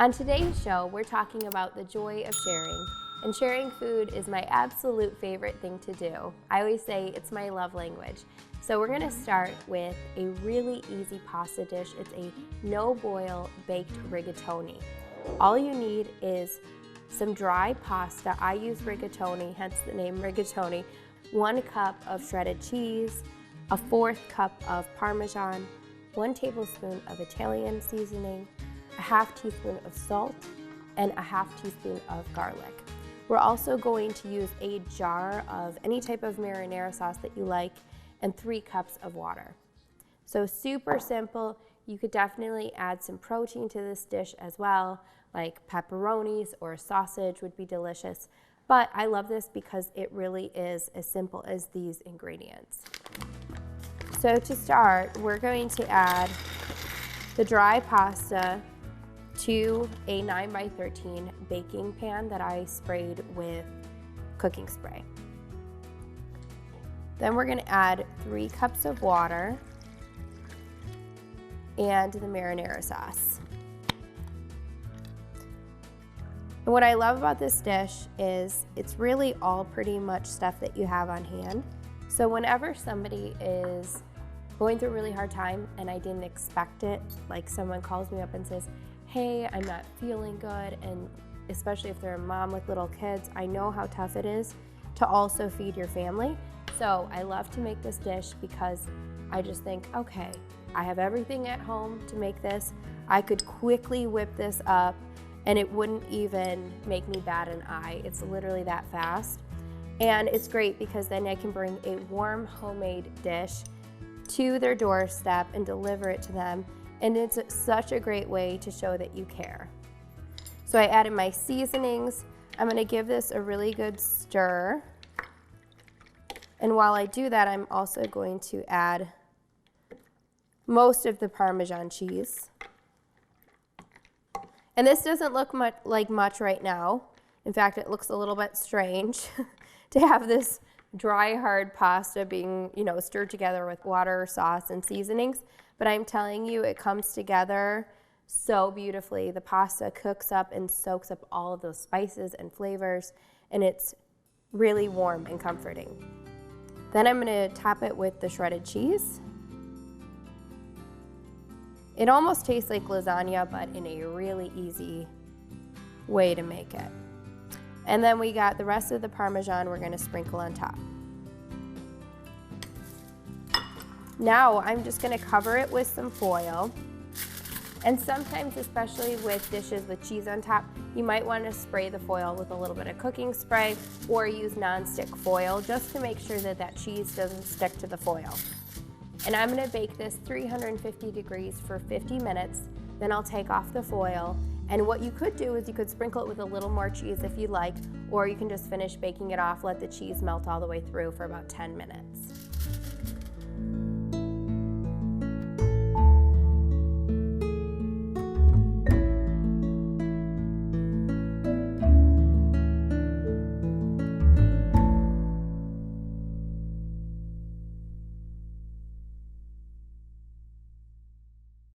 On today's show, we're talking about the joy of sharing, and sharing food is my absolute favorite thing to do. I always say it's my love language. So we're gonna start with a really easy pasta dish. It's a no-boil baked rigatoni. All you need is some dry pasta. I use rigatoni, hence the name rigatoni. 1 cup of shredded cheese, a 1/4 cup of Parmesan, 1 tablespoon of Italian seasoning, a 1/2 teaspoon of salt, and a 1/2 teaspoon of garlic. We're also going to use a jar of any type of marinara sauce that you like and 3 cups of water. So super simple. You could definitely add some protein to this dish as well, like pepperonis or sausage would be delicious. But I love this because it really is as simple as these ingredients. So to start, we're going to add the dry pasta to a 9x13 baking pan that I sprayed with cooking spray. Then we're gonna add 3 cups of water and the marinara sauce. And what I love about this dish is it's really all pretty much stuff that you have on hand. So whenever somebody is going through a really hard time and I didn't expect it, like someone calls me up and says, hey, I'm not feeling good, and especially if they're a mom with little kids, I know how tough it is to also feed your family. So I love to make this dish because I just think, okay, I have everything at home to make this. I could quickly whip this up and it wouldn't even make me bat an eye. It's literally that fast. And it's great because then I can bring a warm homemade dish to their doorstep and deliver it to them. And it's such a great way to show that you care. So I added my seasonings. I'm gonna give this a really good stir. And while I do that, I'm also going to add most of the Parmesan cheese. And this doesn't look like much right now. In fact, it looks a little bit strange to have this dry, hard pasta being, stirred together with water, sauce, and seasonings. But I'm telling you, it comes together so beautifully. The pasta cooks up and soaks up all of those spices and flavors, and it's really warm and comforting. Then I'm gonna top it with the shredded cheese. It almost tastes like lasagna, but in a really easy way to make it. And then we got the rest of the Parmesan we're gonna sprinkle on top. Now I'm just gonna cover it with some foil. And sometimes, especially with dishes with cheese on top, you might wanna spray the foil with a little bit of cooking spray or use nonstick foil just to make sure that that cheese doesn't stick to the foil. And I'm gonna bake this 350 degrees for 50 minutes, then I'll take off the foil. And what you could do is you could sprinkle it with a little more cheese if you'd like, or you can just finish baking it off, let the cheese melt all the way through for about 10 minutes.